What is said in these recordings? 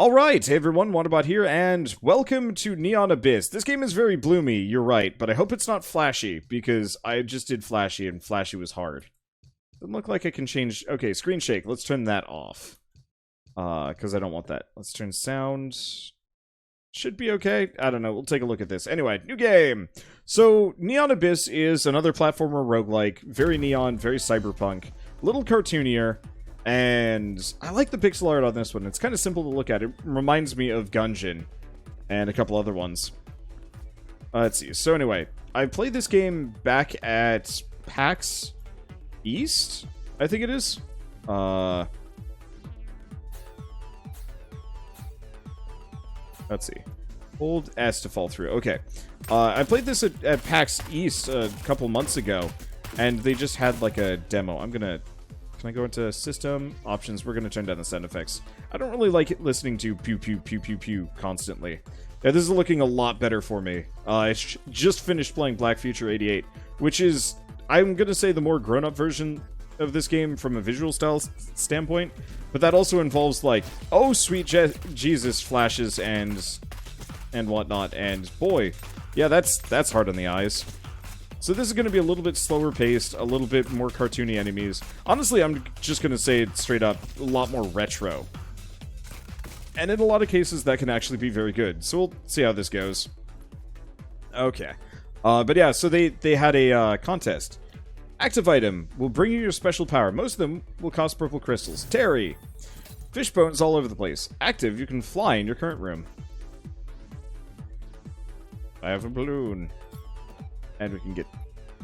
Alright, hey everyone, Wanderbot here, and welcome to Neon Abyss. This game is very bloomy, you're right, but I hope it's not flashy, because I just did flashy, and flashy was hard. Doesn't look like I can change... Okay, screen shake, let's turn that off. Because I don't want that. Let's turn sound... Should be okay? I don't know, we'll take a look at this. Anyway, new game! So, Neon Abyss is another platformer roguelike, very neon, very cyberpunk, a little cartoonier, and I like the pixel art on this one. It's kind of simple to look at. It reminds me of Gungeon and a couple other ones. Let's see. So anyway, I played this game back at PAX East, I think it is. Let's see. Hold S to fall through. Okay. I played this at PAX East a couple months ago, and they just had like a demo. Can I go into system options? We're going to turn down the sound effects. I don't really like listening to pew pew pew pew pew constantly. Yeah, this is looking a lot better for me. I just finished playing Black Future 88, which is, I'm going to say, the more grown-up version of this game from a visual style standpoint. But that also involves, like, oh, sweet Jesus flashes and whatnot. And boy, yeah, that's hard on the eyes. So this is going to be a little bit slower paced, a little bit more cartoony enemies. Honestly, I'm just going to say it straight up, a lot more retro. And in a lot of cases, that can actually be very good. So we'll see how this goes. Okay. But yeah, so they had a contest. Active item will bring you your special power. Most of them will cost purple crystals. Terry. Fish bones all over the place. Active, you can fly in your current room. I have a balloon. And we can get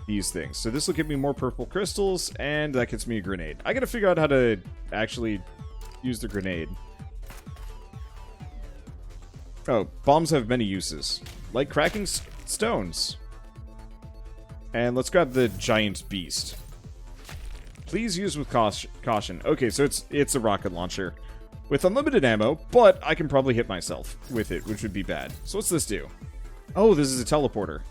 these things. So this will give me more purple crystals, and that gets me a grenade. I gotta figure out how to actually use the grenade. Oh, bombs have many uses. Like cracking stones. And let's grab the giant beast. Please use with caution. Okay, so it's a rocket launcher. With unlimited ammo, but I can probably hit myself with it, which would be bad. So what's this do? Oh, this is a teleporter.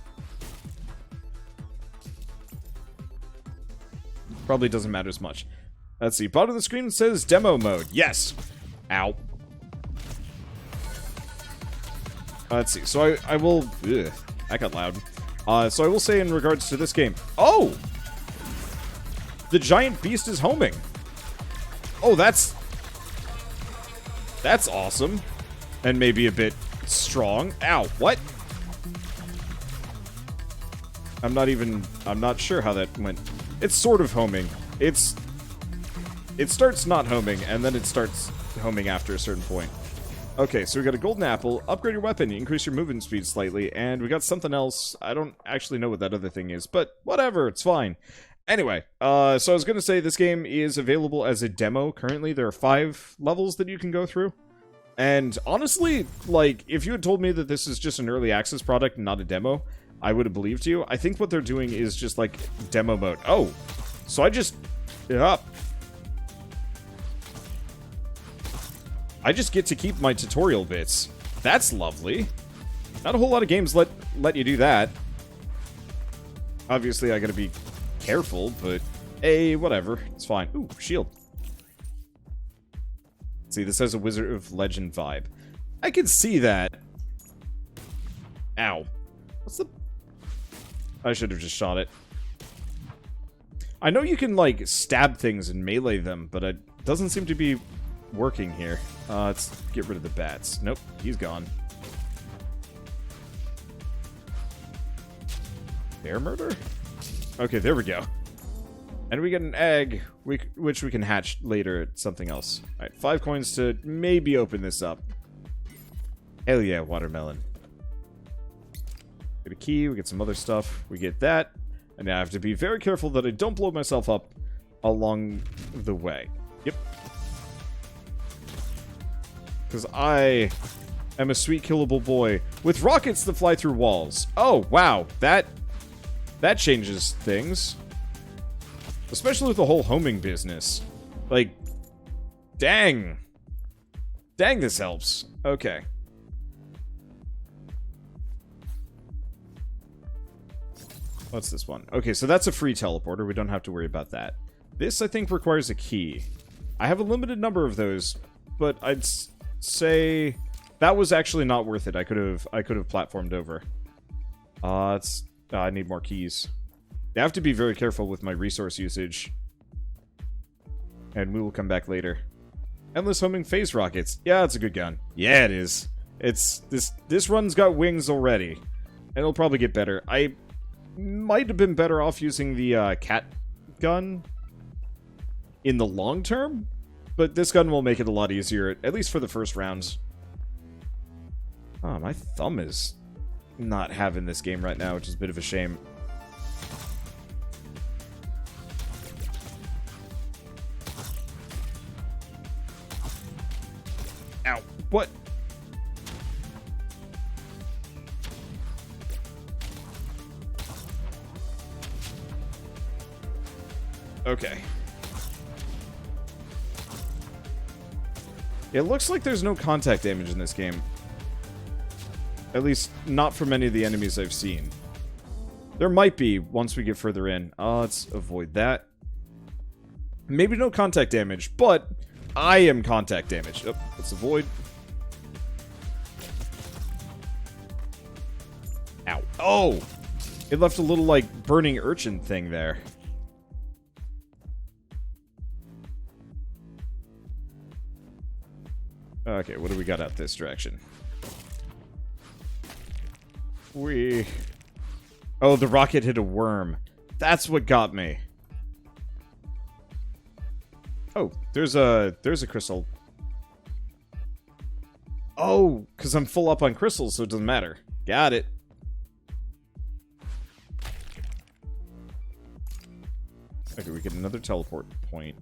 Probably doesn't matter as much. Let's see. Bottom of the screen says demo mode. Yes. Ow. Let's see. So I will... Ugh, that got loud. So I will say in regards to this game... Oh! The giant beast is homing. Oh, that's awesome. And maybe a bit strong. Ow. What? I'm not sure how that went. It's sort of homing. It starts not homing, and then it starts homing after a certain point. Okay, so we got a golden apple. Upgrade your weapon, increase your movement speed slightly, and we got something else. I don't actually know what that other thing is, but whatever, it's fine. Anyway, so I was going to say this game is available as a demo currently. There are 5 levels that you can go through. And honestly, like, if you had told me that this is just an early access product and not a demo, I would have believed you. I think what they're doing is just, like, demo mode. Oh, so I just... Yeah. I just get to keep my tutorial bits. That's lovely. Not a whole lot of games let you do that. Obviously, I gotta be careful, but... Hey, whatever. It's fine. Ooh, shield. See, this has a Wizard of Legend vibe. I can see that. Ow. What's the... I should have just shot it. I know you can, like, stab things and melee them, but it doesn't seem to be working here. Let's get rid of the bats. Nope, he's gone. Bear murder? Okay, there we go. And we get an egg, which we can hatch later at something else. Alright, 5 coins to maybe open this up. Hell yeah, watermelon. Get a key, we get some other stuff, we get that, and now I have to be very careful that I don't blow myself up along the way. Yep. Because I am a sweet killable boy with rockets that fly through walls. Oh, wow, that changes things. Especially with the whole homing business. Like, dang. Dang, this helps. Okay. What's this one? Okay, so that's a free teleporter. We don't have to worry about that. This, I think, requires a key. I have a limited number of those, but I'd say that was actually not worth it. I could have platformed over. I need more keys. I have to be very careful with my resource usage. And we will come back later. Endless homing phase rockets. Yeah, it's a good gun. Yeah, it is. This run's got wings already. And it'll probably get better. I might have been better off using the cat gun in the long term, but this gun will make it a lot easier, at least for the first rounds. Oh, my thumb is not having this game right now, which is a bit of a shame. Ow. What? Okay. It looks like there's no contact damage in this game. At least, not from any of the enemies I've seen. There might be, once we get further in. Let's avoid that. Maybe no contact damage, but I am contact damaged. Oh, let's avoid. Ow. Oh! It left a little, like, burning urchin thing there. Okay, what do we got out this direction? Oh, the rocket hit a worm. That's what got me. Oh, there's a crystal. Oh, because I'm full up on crystals, so it doesn't matter. Got it. Okay, we get another teleport point.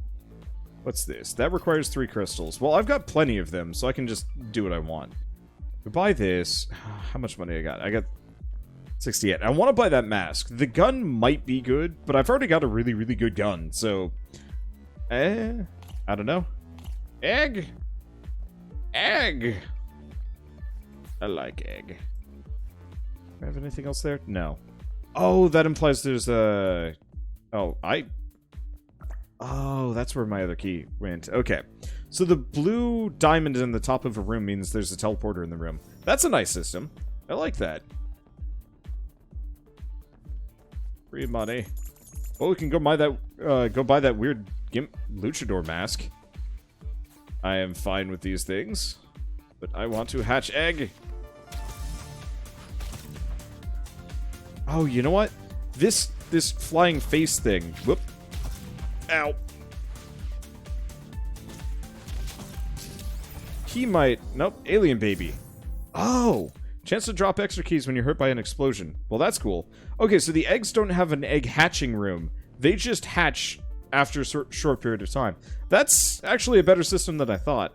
What's this? That requires 3 crystals. Well, I've got plenty of them, so I can just do what I want. To buy this... How much money I got? I got 68. I want to buy that mask. The gun might be good, but I've already got a really, really good gun, so... I don't know. Egg! Egg! I like egg. Do I have anything else there? No. Oh, that implies there's a... Oh, that's where my other key went. Okay. So the blue diamond in the top of a room means there's a teleporter in the room. That's a nice system. I like that. Free money. Well, we can go buy that weird Gimp Luchador mask. I am fine with these things. But I want to hatch egg. Oh, you know what? This flying face thing. Whoop. Ow. He might... Nope. Alien baby. Oh! Chance to drop extra keys when you're hurt by an explosion. Well, that's cool. Okay, so the eggs don't have an egg hatching room. They just hatch after a short period of time. That's actually a better system than I thought.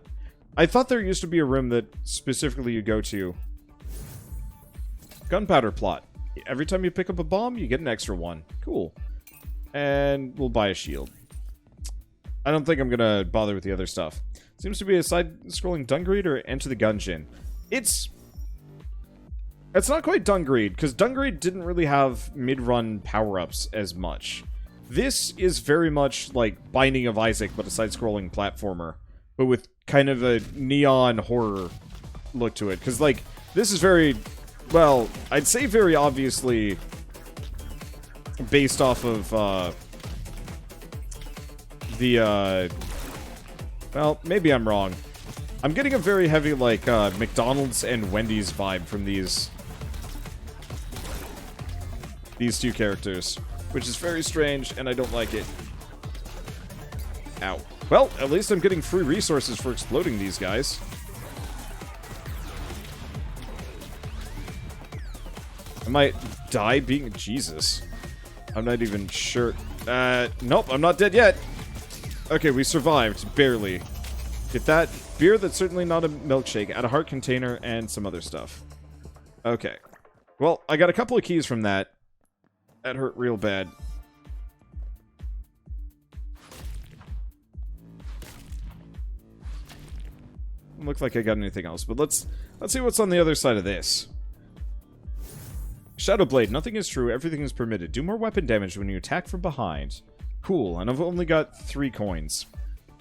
I thought there used to be a room that specifically you go to. Gunpowder plot. Every time you pick up a bomb, you get an extra one. Cool. And we'll buy a shield. I don't think I'm gonna bother with the other stuff. Seems to be a side-scrolling Dungreed or Enter the Gungeon. It's not quite Dungreed, because Dungreed didn't really have mid-run power-ups as much. This is very much like Binding of Isaac, but a side-scrolling platformer. But with kind of a neon horror look to it. Because, like, this is very... Well, I'd say very obviously based off of, well, maybe I'm wrong. I'm getting a very heavy, like, McDonald's and Wendy's vibe from these two characters, which is very strange, and I don't like it. Ow. Well, at least I'm getting free resources for exploding these guys. I might die being... Jesus. I'm not even sure. Nope, I'm not dead yet. Okay, we survived. Barely. Get that beer that's certainly not a milkshake. Add a heart container and some other stuff. Okay. Well, I got a couple of keys from that. That hurt real bad. Doesn't look like I got anything else, but let's see what's on the other side of this. Shadowblade, nothing is true, everything is permitted. Do more weapon damage when you attack from behind. Cool, and I've only got 3 coins.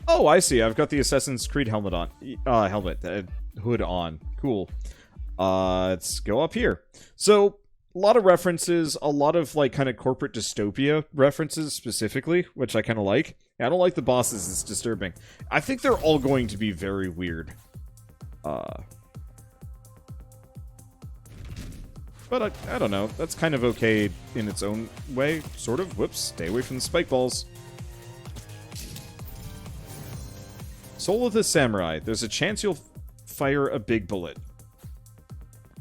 Oh, I see. I've got the Assassin's Creed helmet on. Hood on. Cool. Let's go up here. So, a lot of references, a lot of, like, kind of corporate dystopia references specifically, which I kind of like. I don't like the bosses, it's disturbing. I think they're all going to be very weird. But I don't know. That's kind of okay in its own way, sort of. Whoops, stay away from the spike balls. Soul of the Samurai. There's a chance you'll fire a big bullet.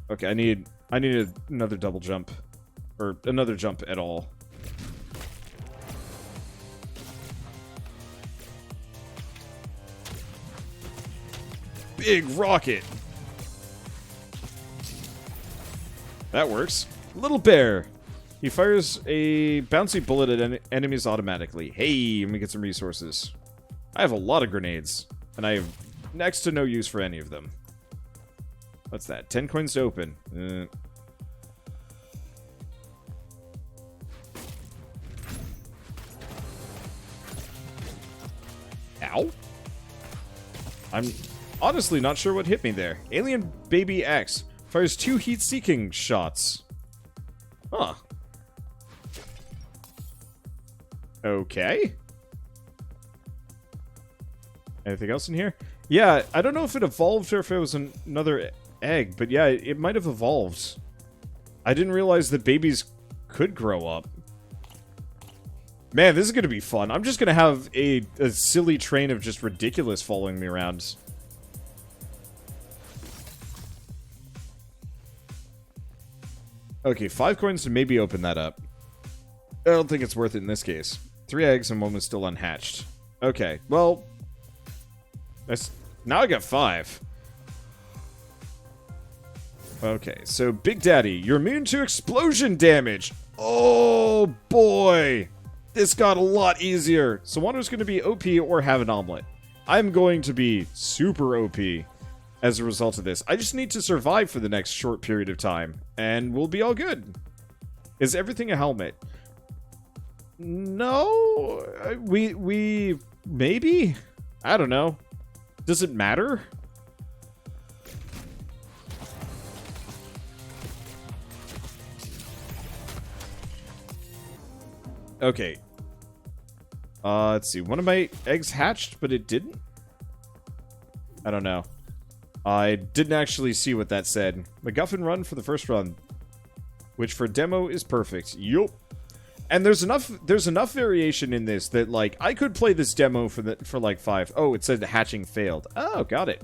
Okay, I need another double jump. Or another jump at all. Big rocket! That works. Little bear. He fires a bouncy bullet at enemies automatically. Hey, let me get some resources. I have a lot of grenades, and I have next to no use for any of them. What's that? 10 coins to open. Ow. I'm honestly not sure what hit me there. Alien Baby X fires 2 heat-seeking shots. Huh. Okay. Anything else in here? Yeah, I don't know if it evolved or if it was another egg, but yeah, it might have evolved. I didn't realize that babies could grow up. Man, this is going to be fun. I'm just going to have a silly train of just ridiculous following me around. Okay, 5 coins to maybe open that up. I don't think it's worth it in this case. 3 eggs and 1 was still unhatched. Okay, well... now I got 5. Okay, so Big Daddy, you're immune to explosion damage. Oh, boy. This got a lot easier. So Wander's going to be OP or have an omelet. I'm going to be super OP as a result of this. I just need to survive for the next short period of time, and we'll be all good. Is everything a helmet? No, we maybe? I don't know. Does it matter? Okay. Let's see. One of my eggs hatched, but it didn't? I don't know. I didn't actually see what that said. MacGuffin run for the first run, which for demo is perfect. Yup. And there's enough variation in this that, like, I could play this demo for like 5. Oh, it said hatching failed. Oh, got it.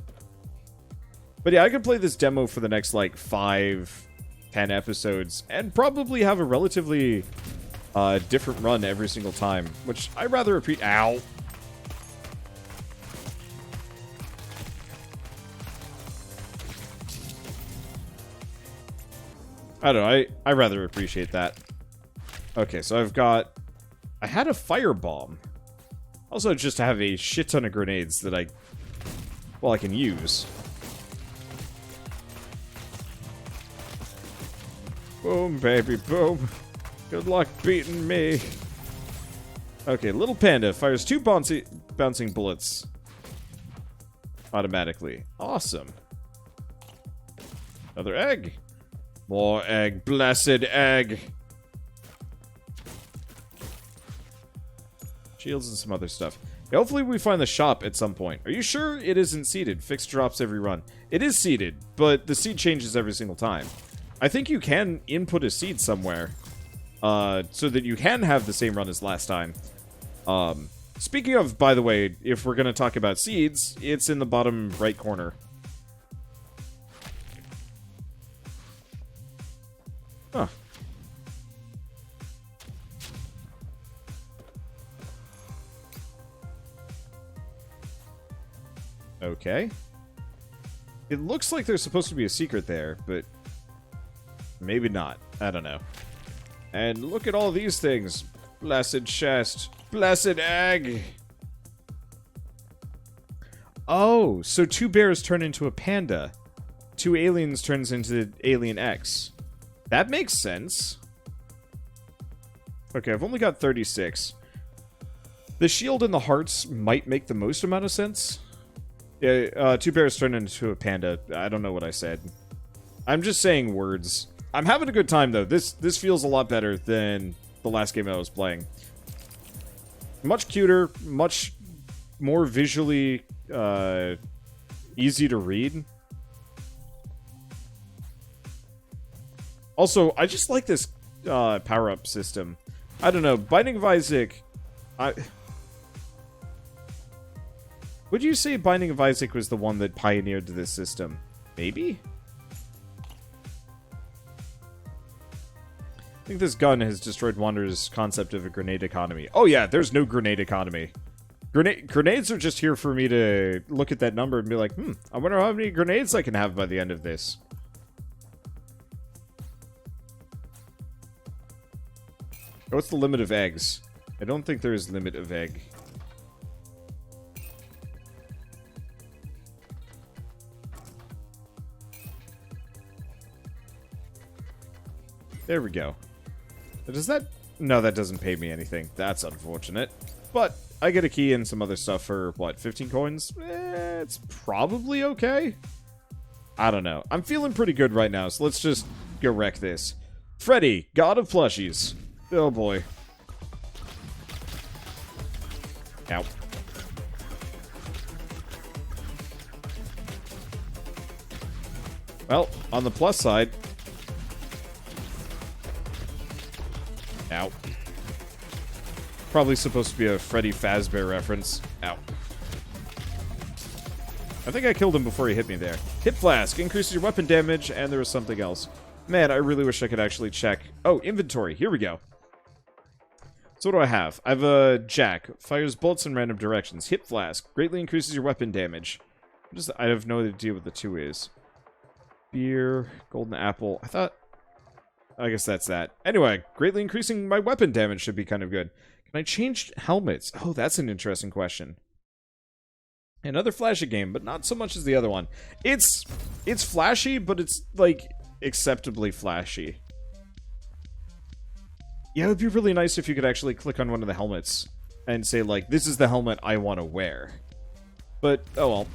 But yeah, I could play this demo for the next, like, 5, 10 episodes and probably have a relatively different run every single time, which I rather appreciate. Ow. I don't know, I rather appreciate that. Okay, so I had a firebomb. Also, just to have a shit ton of grenades that I can use. Boom, baby, boom. Good luck beating me. Okay, little panda fires 2 bouncing bullets automatically. Awesome. Another egg. More egg. Blessed egg. Shields and some other stuff. Yeah, hopefully we find the shop at some point. Are you sure it isn't seeded? Fixed drops every run. It is seeded, but the seed changes every single time. I think you can input a seed somewhere, so that you can have the same run as last time. Speaking of, by the way, if we're going to talk about seeds, it's in the bottom right corner. Huh. Okay. It looks like there's supposed to be a secret there, but maybe not. I don't know. And look at all these things. Blessed chest. Blessed egg. Oh, so 2 bears turn into a panda. 2 aliens turns into Alien X. That makes sense. Okay, I've only got 36. The shield and the hearts might make the most amount of sense. Yeah, 2 bears turn into a panda. I don't know what I said. I'm just saying words. I'm having a good time, though. This feels a lot better than the last game I was playing. Much cuter, much more visually easy to read. Also, I just like this power-up system. I don't know. Binding of Isaac... Would you say Binding of Isaac was the one that pioneered this system? Maybe? I think this gun has destroyed Wander's concept of a grenade economy. Oh yeah, there's no grenade economy. Grenades are just here for me to look at that number and be like, I wonder how many grenades I can have by the end of this. What's the limit of eggs? I don't think there is limit of egg. There we go. Does that... No, that doesn't pay me anything. That's unfortunate. But I get a key and some other stuff for, what, 15 coins? It's probably okay. I don't know. I'm feeling pretty good right now, so let's just go wreck this. Freddy, God of Plushies. Oh boy. Ow. Well, on the plus side... Ow. Probably supposed to be a Freddy Fazbear reference. Ow. I think I killed him before he hit me there. Hit Flask. Increases your weapon damage, and there was something else. Man, I really wish I could actually check. Oh, inventory. Here we go. So what do I have? I have a Jack. Fires bullets in random directions. Hit Flask. Greatly increases your weapon damage. I have no idea what the 2 is. Beer. Golden apple. I guess that's that. Anyway, greatly increasing my weapon damage should be kind of good. Can I change helmets? Oh, that's an interesting question. Another flashy game, but not so much as the other one. It's flashy, but it's, like, acceptably flashy. Yeah, it would be really nice if you could actually click on one of the helmets and say, like, this is the helmet I want to wear. But, oh well.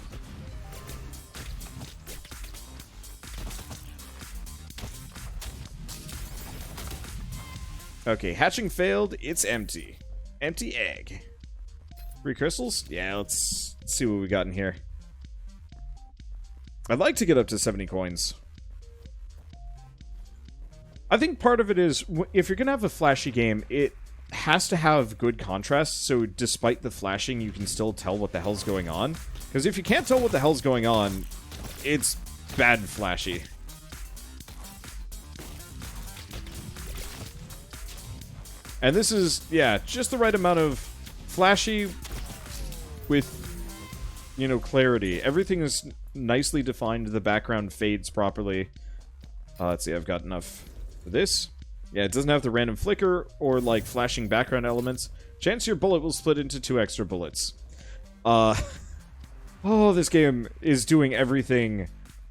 Okay, hatching failed. It's empty. Empty egg. 3 crystals? Yeah, let's see what we got in here. I'd like to get up to 70 coins. I think part of it is, if you're going to have a flashy game, it has to have good contrast, so despite the flashing, you can still tell what the hell's going on. Because if you can't tell what the hell's going on, it's bad flashy. And this is, yeah, just the right amount of flashy with, you know, clarity. Everything is nicely defined. The background fades properly. Let's see, I've got enough for this. Yeah, it doesn't have the random flicker or, like, flashing background elements. Chance your bullet will split into 2 extra bullets. Oh, this game is doing everything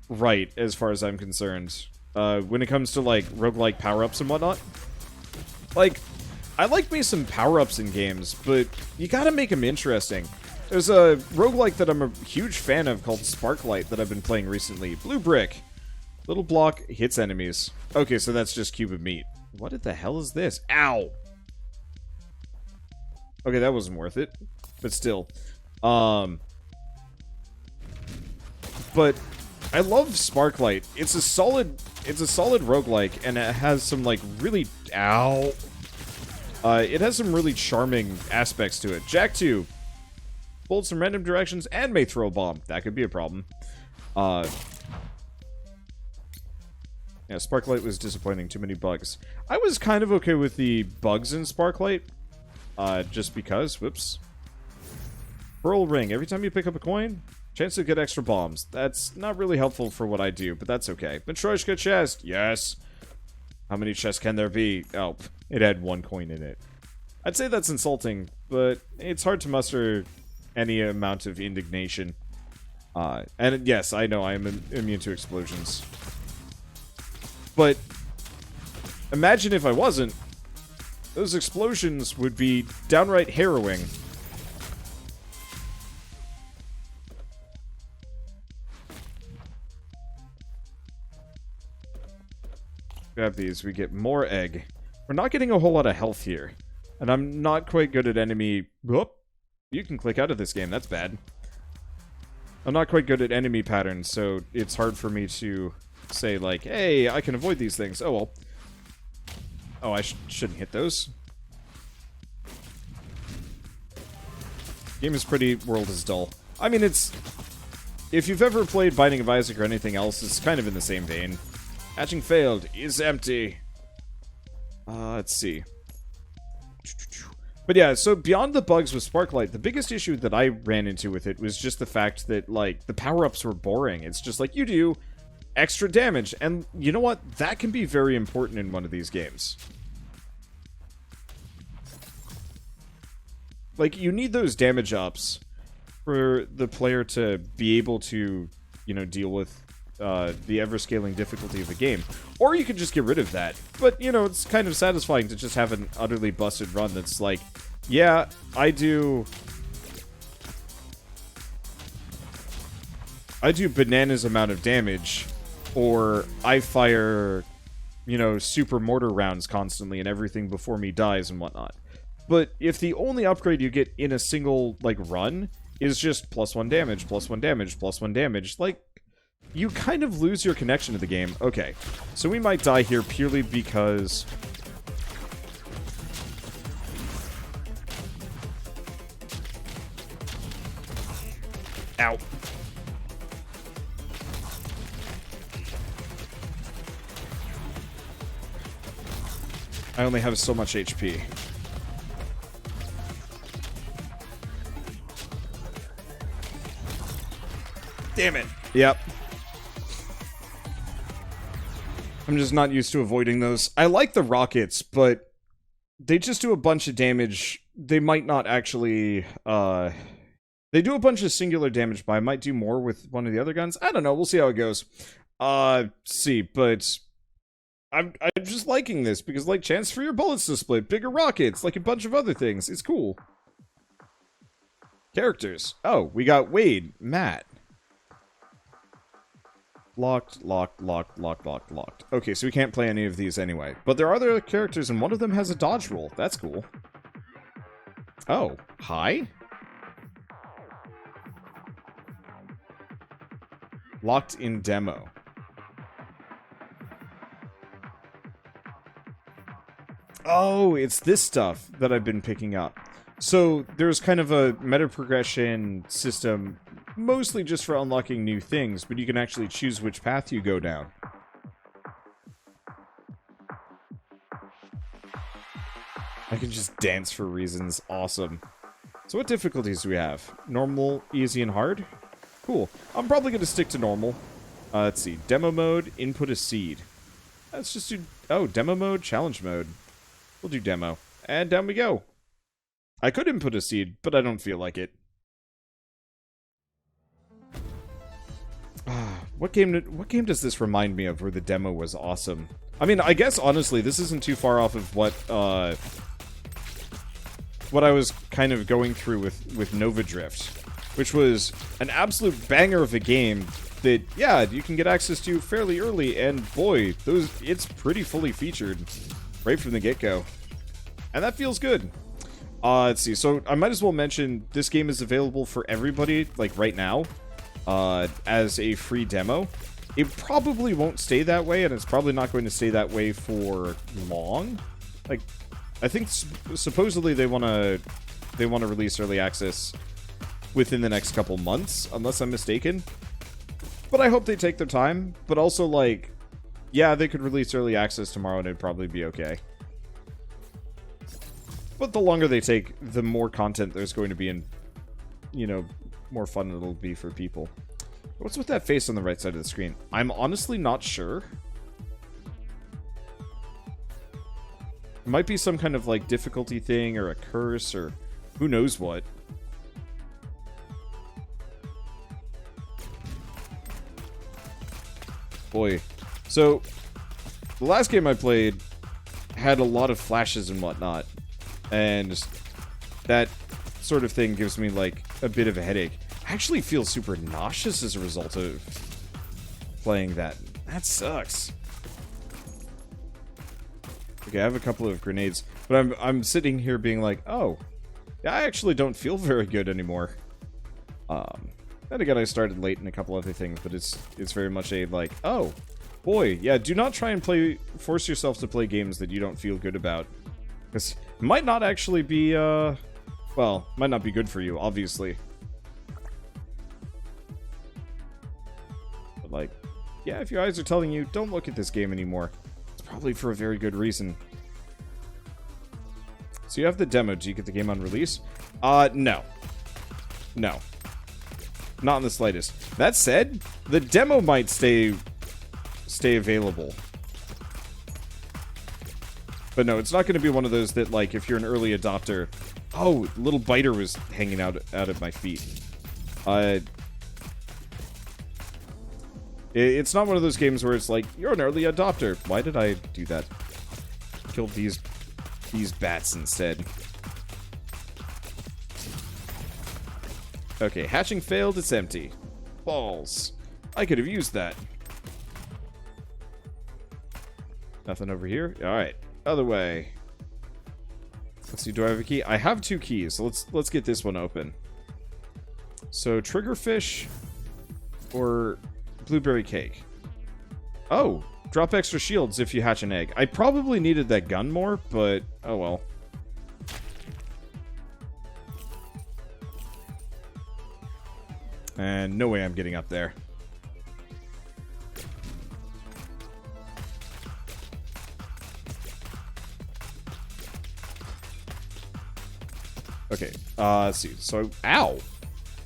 right, as far as I'm concerned. When it comes to, like, roguelike power-ups and whatnot. Like... I like me some power-ups in games, but you gotta make them interesting. There's a roguelike that I'm a huge fan of called Sparklight that I've been playing recently. Blue brick. Little block hits enemies. Okay, so that's just cube of meat. What the hell is this? Ow! Okay, that wasn't worth it. But still. But I love Sparklight. It's a solid roguelike, and it has some, like, really... Ow! It has some really charming aspects to it. Jack 2. Bullets in random directions and may throw a bomb. That could be a problem. Yeah, Sparklight was disappointing. Too many bugs. I was kind of okay with the bugs in Sparklight. Just because. Whoops. Pearl ring. Every time you pick up a coin, chance to get extra bombs. That's not really helpful for what I do, but that's okay. Matryoshka chest. Yes. How many chests can there be? Oh, it had 1 coin in it. I'd say that's insulting, but it's hard to muster any amount of indignation. And yes, I know I am immune to explosions. But imagine if I wasn't. Those explosions would be downright harrowing. Grab these. We get more egg. We're not getting a whole lot of health here. And I'm not quite good at enemy... Whoop. You can click out of this game. That's bad. I'm not quite good at enemy patterns, so it's hard for me to say, like, hey, I can avoid these things. Oh, well. Oh, I shouldn't hit those. Game is pretty, world is dull. I mean, it's... If you've ever played Binding of Isaac or anything else, it's kind of in the same vein. Hatching failed. Is empty. Let's see. But yeah, so beyond the bugs with Sparklight, the biggest issue that I ran into with it was just the fact that, like, the power-ups were boring. It's just like, you do extra damage, and you know what? That can be very important in one of these games. Like, you need those damage ups for the player to be able to, you know, deal with the ever-scaling difficulty of the game. Or you could just get rid of that. But, you know, it's kind of satisfying to just have an utterly busted run that's like, yeah, I do bananas amount of damage, or I fire, you know, super mortar rounds constantly and everything before me dies and whatnot. But if the only upgrade you get in a single, like, run is just +1 damage, +1 damage, +1 damage, like, you kind of lose your connection to the game. Okay, so we might die here purely because... Ow. I only have so much HP. Damn it. Yep. I'm just not used to avoiding those. I like the rockets, but they just do a bunch of damage. They might not actually, they do a bunch of singular damage, but I might do more with one of the other guns. I don't know. We'll see how it goes. See, but I'm just liking this because, like, chance for your bullets to split, bigger rockets, like a bunch of other things. It's cool. Characters. Oh, we got Wade, Matt. Locked, locked, locked, locked, locked, locked. Okay, so we can't play any of these anyway. But there are other characters, and one of them has a dodge roll. That's cool. Oh, hi? Locked in demo. Oh, it's this stuff that I've been picking up. So there's kind of a meta progression system, mostly just for unlocking new things, but you can actually choose which path you go down. I can just dance for reasons. Awesome. So what difficulties do we have? Normal, easy, and hard? Cool. I'm probably going to stick to normal. Let's see. Demo mode, input a seed. Let's just do... Oh, demo mode, challenge mode. We'll do demo. And down we go. I could input a seed, but I don't feel like it. What game does this remind me of where the demo was awesome? I mean, I guess, honestly, this isn't too far off of what I was kind of going through with Nova Drift, which was an absolute banger of a game that, yeah, you can get access to fairly early, and boy, it's pretty fully featured right from the get-go. And that feels good. Let's see, so I might as well mention this game is available for everybody, like, right now, as a free demo. It probably won't stay that way, and it's probably not going to stay that way for long. Like, I think supposedly they want to release early access within the next couple months, unless I'm mistaken. But I hope they take their time. But also, like, yeah, they could release early access tomorrow and it'd probably be okay. But the longer they take, the more content there's going to be, and, you know, more fun it'll be for people. What's with that face on the right side of the screen? I'm honestly not sure. It might be some kind of, like, difficulty thing or a curse or who knows what. Boy. So, the last game I played had a lot of flashes and whatnot. And that sort of thing gives me, like, a bit of a headache. I actually feel super nauseous as a result of playing that. That sucks. Okay, I have a couple of grenades, but I'm sitting here being like, oh, yeah, I actually don't feel very good anymore. And again, I started late in a couple other things, but it's very much a like, oh, boy, yeah, do not try and force yourself to play games that you don't feel good about. Because it might not actually be, well, might not be good for you, obviously. But like, yeah, if your eyes are telling you, don't look at this game anymore, it's probably for a very good reason. So you have the demo. Do you get the game on release? No. No. Not in the slightest. That said, the demo might stay available. But no, it's not going to be one of those that, like, if you're an early adopter... Oh, little biter was hanging out at my feet. It's not one of those games where it's like, you're an early adopter. Why did I do that? Killed these bats instead. Okay, hatching failed, it's empty. Balls. I could have used that. Nothing over here? Alright, other way. Let's see, do I have a key? I have 2 keys, so let's get this one open. So, triggerfish or blueberry cake? Oh, drop extra shields if you hatch an egg. I probably needed that gun more, but oh well. And no way I'm getting up there. Okay, let's see. So, ow!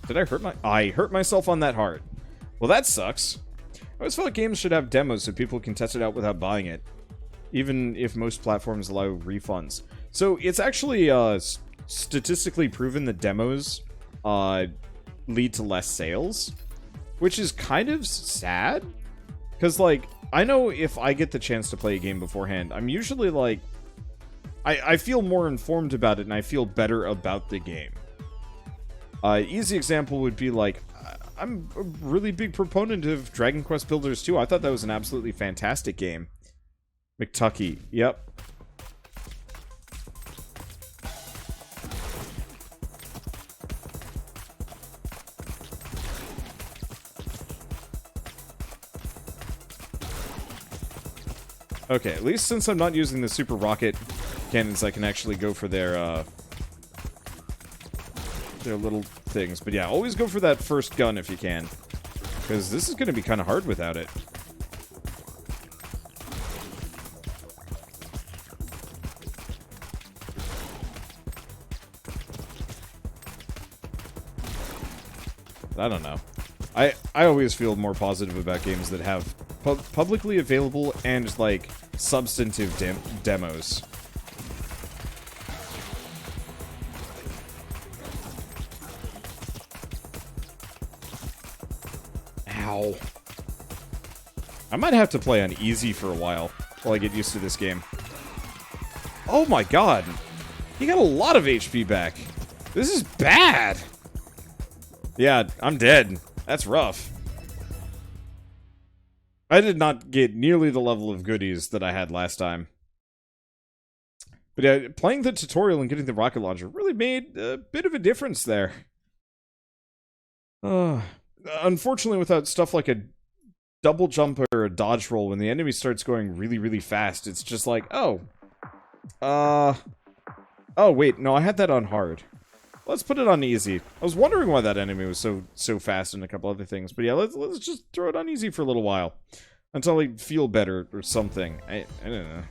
Did I hurt I hurt myself on that hard. Well, that sucks. I always feel like games should have demos so people can test it out without buying it. Even if most platforms allow refunds. So, it's actually, statistically proven that demos, lead to less sales, which is kind of sad, because like I know if I get the chance to play a game beforehand, I'm usually like I feel more informed about it and I feel better about the game. Easy example would be like I'm a really big proponent of Dragon Quest Builders 2. I thought that was an absolutely fantastic game. McTucky, yep. Okay, at least since I'm not using the super rocket cannons, I can actually go for their little things. But yeah, always go for that first gun if you can. Because this is going to be kind of hard without it. I don't know. I always feel more positive about games that have publicly available and, like, substantive demos. Ow. I might have to play on easy for a while I get used to this game. Oh my god. He got a lot of HP back. This is bad. Yeah, I'm dead. That's rough. I did not get nearly the level of goodies that I had last time. But yeah, playing the tutorial and getting the rocket launcher really made a bit of a difference there. Unfortunately, without stuff like a double jump or a dodge roll, when the enemy starts going really, really fast, it's just like, oh. Oh, wait, no, I had that on hard. Let's put it on easy. I was wondering why that enemy was so fast and a couple other things. But yeah, let's just throw it on easy for a little while. Until I feel better or something. I don't know.